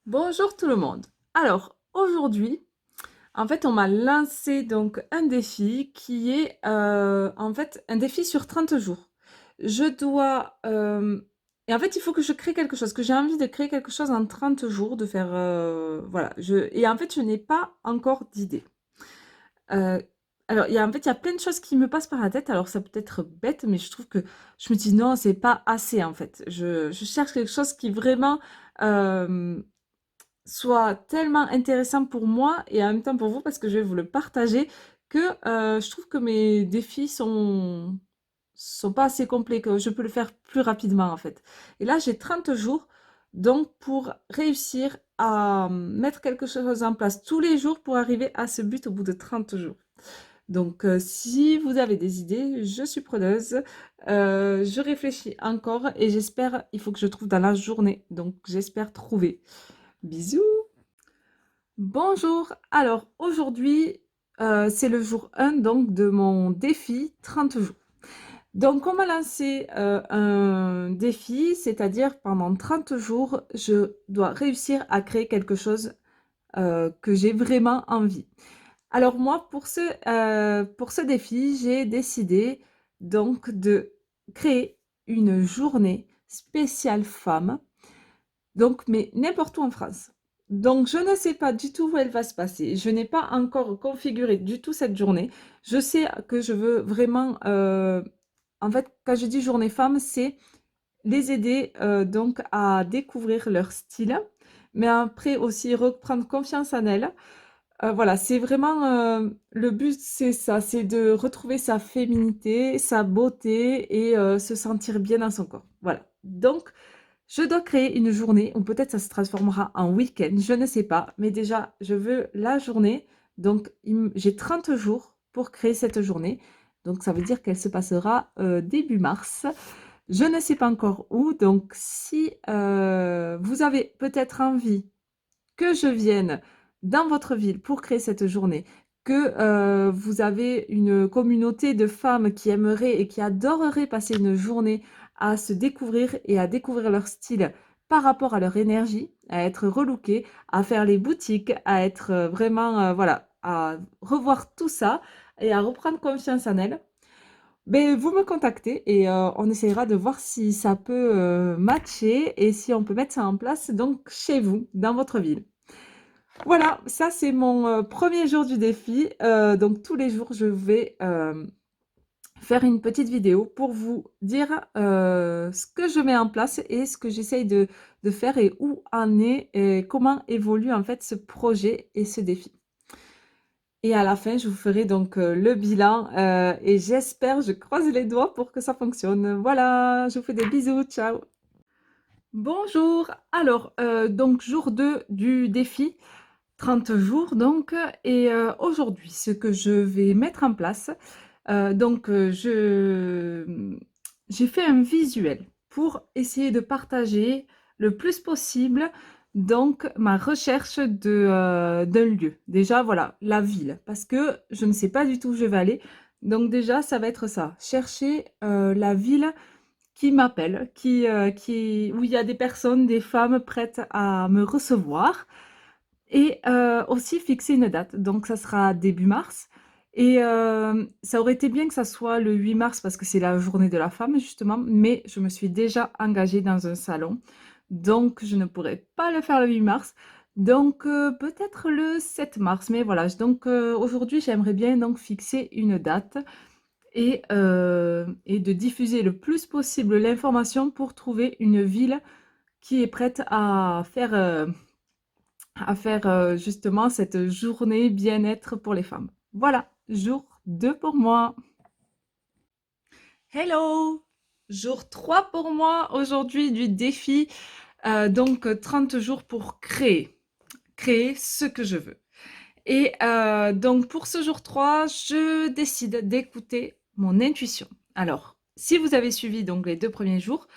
Bonjour tout le monde. Alors aujourd'hui, en fait, on m'a lancé donc un défi qui est en fait un défi sur 30 jours. Je dois et en fait, il faut que je crée quelque chose, que j'ai envie de créer quelque chose en 30 jours, de faire voilà. Et en fait, je n'ai pas encore d'idée. Euh, alors, il y a plein de choses qui me passent par la tête. Alors, ça peut être bête, mais je trouve que je me dis non, c'est pas assez en fait. Je cherche quelque chose qui vraiment euh, soit tellement intéressant pour moi et en même temps pour vous parce que je vais vous le partager que je trouve que mes défis sont pas assez complets, que je peux le faire plus rapidement en fait. Et là, j'ai 30 jours donc pour réussir à mettre quelque chose en place tous les jours pour arriver à ce but au bout de 30 jours. Donc, si vous avez des idées, je suis preneuse. Je réfléchis encore et j'espère, il faut que je trouve dans la journée. Donc, j'espère trouver. Bisous! Bonjour, alors aujourd'hui c'est le jour 1 donc de mon défi 30 jours. Donc on m'a lancé un défi, c'est-à-dire pendant 30 jours je dois réussir à créer quelque chose que j'ai vraiment envie. Alors moi pour ce défi j'ai décidé donc de créer une journée spéciale femme donc, mais n'importe où en France. Donc, je ne sais pas du tout où elle va se passer. Je n'ai pas encore configuré du tout cette journée. Je sais que je veux vraiment, en fait, quand je dis journée femme, c'est les aider donc à découvrir leur style, mais après aussi reprendre confiance en elles. Voilà, c'est vraiment le but, c'est ça, c'est de retrouver sa féminité, sa beauté et se sentir bien dans son corps. Voilà. Donc, je dois créer une journée, ou peut-être ça se transformera en week-end, je ne sais pas. Mais déjà, je veux la journée. Donc, j'ai 30 jours pour créer cette journée. Donc, ça veut dire qu'elle se passera début mars. Je ne sais pas encore où. Donc, si vous avez peut-être envie que je vienne dans votre ville pour créer cette journée, que vous avez une communauté de femmes qui aimeraient et qui adoreraient passer une journée à se découvrir et à découvrir leur style par rapport à leur énergie, à être relookées, à faire les boutiques, à être vraiment, voilà, à revoir tout ça et à reprendre confiance en elles. Ben, vous me contactez et on essaiera de voir si ça peut matcher et si on peut mettre ça en place donc chez vous, dans votre ville. Voilà, ça c'est mon premier jour du défi. Donc tous les jours, je vais faire une petite vidéo pour vous dire ce que je mets en place et ce que j'essaye de faire et où en est et comment évolue en fait ce projet et ce défi. Et à la fin, je vous ferai donc le bilan et j'espère, je croise les doigts pour que ça fonctionne. Voilà, je vous fais des bisous, ciao. Bonjour, alors donc jour 2 du défi. 30 jours donc et aujourd'hui ce que je vais mettre en place, donc j'ai fait un visuel pour essayer de partager le plus possible donc ma recherche d'un lieu. Déjà voilà, la ville, parce que je ne sais pas du tout où je vais aller. Donc déjà ça va être ça, chercher la ville qui m'appelle, où il y a des personnes, des femmes prêtes à me recevoir et aussi fixer une date. Donc ça sera début mars et ça aurait été bien que ça soit le 8 mars parce que c'est la journée de la femme justement, mais je me suis déjà engagée dans un salon, donc je ne pourrais pas le faire le 8 mars. Donc peut-être le 7 mars, mais voilà. Donc aujourd'hui, j'aimerais bien donc fixer une date et de diffuser le plus possible l'information pour trouver une ville qui est prête à faire justement cette journée bien-être pour les femmes. Voilà, jour 2 pour moi. Hello! Jour 3 pour moi aujourd'hui du défi. Donc 30 jours pour créer ce que je veux. Et donc pour ce jour 3, je décide d'écouter mon intuition. Alors, si vous avez suivi donc les 2 premiers jours,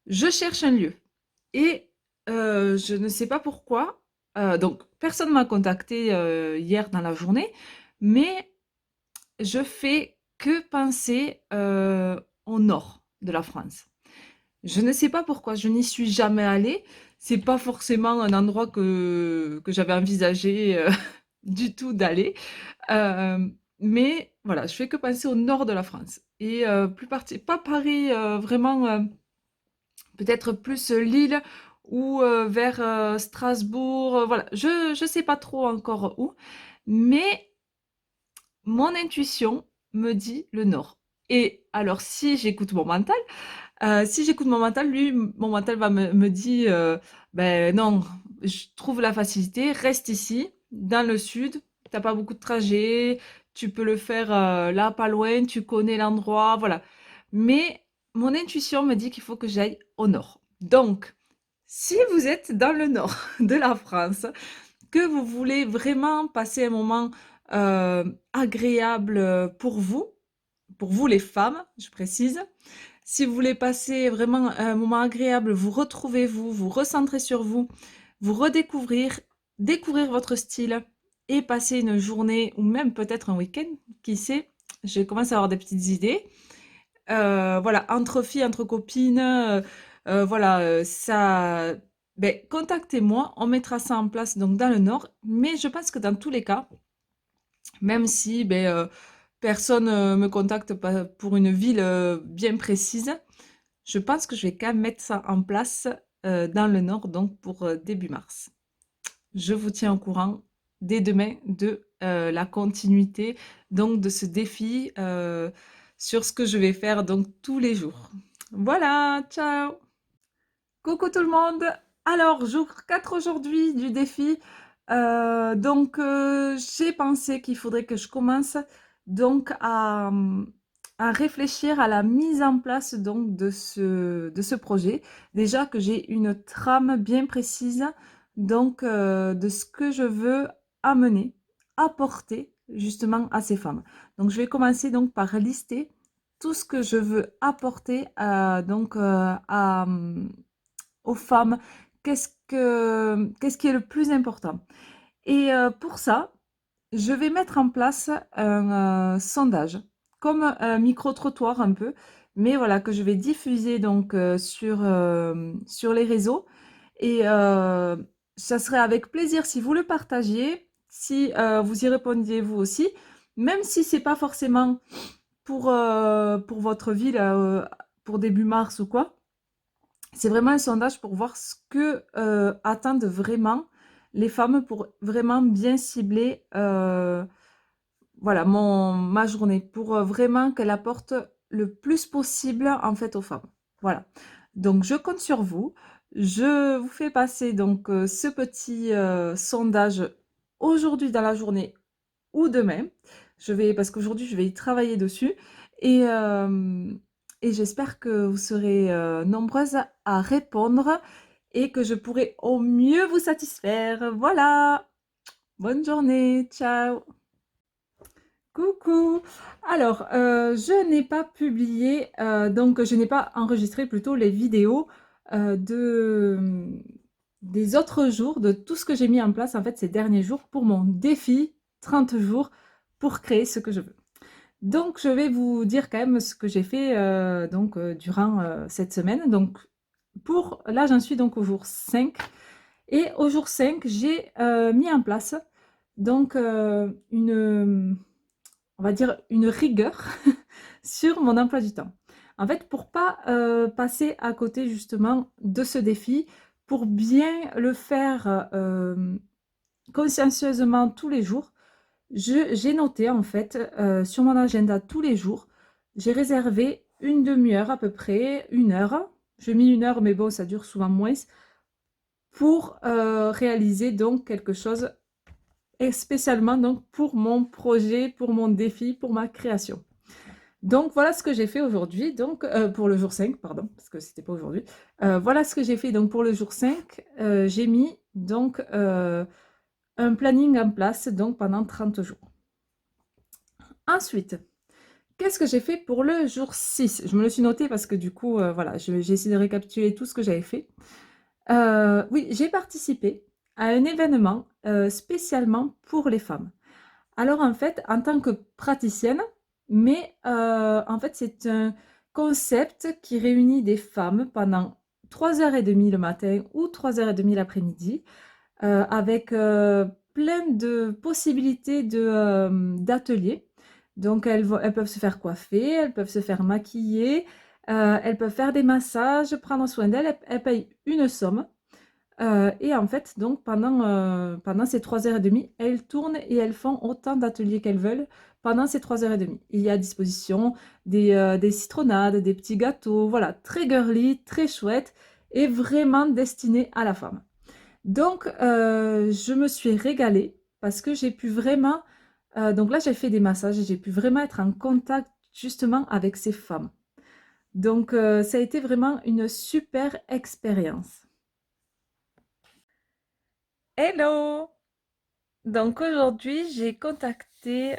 je cherche un lieu. Et je ne sais pas pourquoi, donc personne m'a contacté hier dans la journée, mais je fais que penser au nord de la France. Je ne sais pas pourquoi, je n'y suis jamais allée. C'est pas forcément un endroit que j'avais envisagé du tout d'aller. Mais voilà, je fais que penser au nord de la France. Et pas Paris, vraiment, peut-être plus Lille ou vers Strasbourg. Voilà, je sais pas trop encore où. Mais mon intuition me dit le nord. Et alors, si j'écoute mon mental, lui, mon mental me dit, ben non, je trouve la facilité, reste ici, dans le sud, t'as pas beaucoup de trajets, tu peux le faire là, pas loin, tu connais l'endroit, voilà. Mais mon intuition me dit qu'il faut que j'aille au nord. Donc, si vous êtes dans le nord de la France, que vous voulez vraiment passer un moment agréable pour vous les femmes, je précise, si vous voulez passer vraiment un moment agréable, vous retrouver vous, vous recentrer sur vous, vous redécouvrir, découvrir votre style et passer une journée ou même peut-être un week-end, qui sait, je commence à avoir des petites idées. Voilà, entre filles, entre copines, voilà, ça, ben, contactez-moi, on mettra ça en place donc dans le Nord. Mais je pense que dans tous les cas, même si ben, personne me contacte pour une ville bien précise, je pense que je vais quand même mettre ça en place dans le Nord, donc pour début mars. Je vous tiens au courant dès demain de la continuité donc de ce défi sur ce que je vais faire donc tous les jours. Voilà, ciao! Coucou tout le monde! Alors, jour 4 aujourd'hui du défi. J'ai pensé qu'il faudrait que je commence donc à réfléchir à la mise en place donc de ce projet. Déjà que j'ai une trame bien précise donc de ce que je veux amener, apporter justement à ces femmes. Donc, je vais commencer donc par lister tout ce que je veux apporter aux femmes, qu'est-ce qui est le plus important. Et pour ça, je vais mettre en place un sondage, comme un micro-trottoir un peu, mais voilà, que je vais diffuser donc sur les réseaux. Et ça serait avec plaisir si vous le partagiez, si vous y répondiez vous aussi, même si c'est pas forcément pour votre ville, pour début mars ou quoi. C'est vraiment un sondage pour voir ce que attendent vraiment les femmes pour vraiment bien cibler voilà, ma journée, pour vraiment qu'elle apporte le plus possible en fait aux femmes. Voilà. Donc je compte sur vous. Je vous fais passer donc ce petit sondage aujourd'hui dans la journée ou demain. Parce qu'aujourd'hui, je vais y travailler dessus. Et, euh, et j'espère que vous serez nombreuses à répondre et que je pourrai au mieux vous satisfaire. Voilà. Bonne journée. Ciao. Coucou. Alors, je n'ai pas publié, donc je n'ai pas enregistré plutôt les vidéos des autres jours, de tout ce que j'ai mis en place en fait ces derniers jours pour mon défi 30 jours pour créer ce que je veux. Donc, je vais vous dire quand même ce que j'ai fait durant cette semaine. Donc, là, j'en suis donc au jour 5. Et au jour 5, j'ai mis en place donc on va dire, une rigueur sur mon emploi du temps. En fait, pour pas passer à côté justement de ce défi, pour bien le faire consciencieusement tous les jours, j'ai noté en fait sur mon agenda tous les jours, j'ai réservé une demi-heure à peu près, une heure. J'ai mis une heure, mais bon, ça dure souvent moins, pour réaliser donc quelque chose et spécialement donc pour mon projet, pour mon défi, pour ma création. Donc voilà ce que j'ai fait aujourd'hui, donc pour le jour 5, pardon, parce que c'était pas aujourd'hui. Voilà ce que j'ai fait donc pour le jour 5. J'ai mis donc un planning en place donc pendant 30 jours. Ensuite, qu'est-ce que j'ai fait pour le jour 6? Je me le suis noté parce que du coup, voilà, j'ai essayé de récapituler tout ce que j'avais fait. Oui, j'ai participé à un événement spécialement pour les femmes. Alors en fait, en tant que praticienne, mais en fait concept qui réunit des femmes pendant 3h30 le matin ou 3h30 l'après-midi, avec plein de possibilités d'ateliers. Donc elles peuvent se faire coiffer, elles peuvent se faire maquiller, elles peuvent faire des massages, prendre soin d'elles. Elles payent une somme. Et en fait, donc pendant ces 3h30, elles tournent et elles font autant d'ateliers qu'elles veulent pendant ces 3h30. Il y a à disposition des citronnades, des petits gâteaux, voilà, très girly, très chouette et vraiment destiné à la femme. Donc, je me suis régalée parce que j'ai pu vraiment, donc là, j'ai fait des massages et j'ai pu vraiment être en contact justement avec ces femmes. Donc, ça a été vraiment une super expérience. Hello! Donc aujourd'hui, j'ai contacté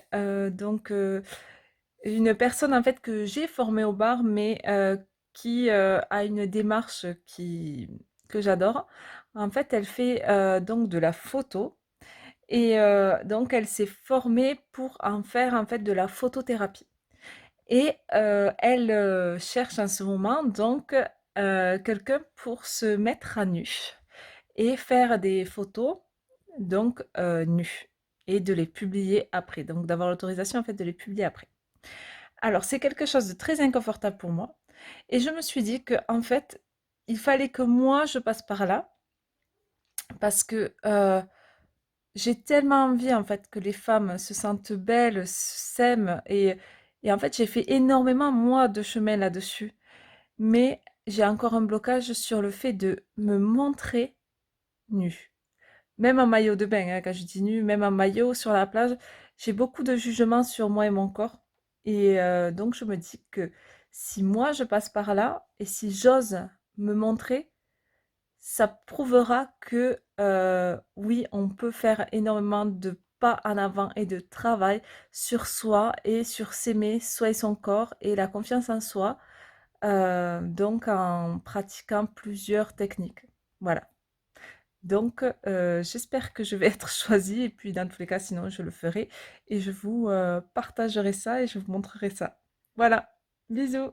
une personne en fait que j'ai formée au bar, mais qui a une démarche que j'adore. En fait, elle fait donc de la photo et donc elle s'est formée pour en faire en fait de la photothérapie. Et elle cherche en ce moment donc quelqu'un pour se mettre à nu et faire des photos donc nues et de les publier après. Donc d'avoir l'autorisation en fait de les publier après. Alors c'est quelque chose de très inconfortable pour moi et je me suis dit que en fait, il fallait que moi je passe par là parce que j'ai tellement envie en fait que les femmes se sentent belles, s'aiment et en fait, j'ai fait énormément moi de chemin là-dessus. Mais j'ai encore un blocage sur le fait de me montrer nue. Même en maillot de bain, hein, quand je dis nue, même en maillot sur la plage, j'ai beaucoup de jugements sur moi et mon corps. Et donc je me dis que si moi je passe par là et si j'ose me montrer, ça prouvera que oui, on peut faire énormément de pas en avant et de travail sur soi et sur s'aimer, soi et son corps et la confiance en soi, donc en pratiquant plusieurs techniques. Voilà. Donc, j'espère que je vais être choisie et puis dans tous les cas, sinon je le ferai et je vous partagerai ça et je vous montrerai ça. Voilà, bisous.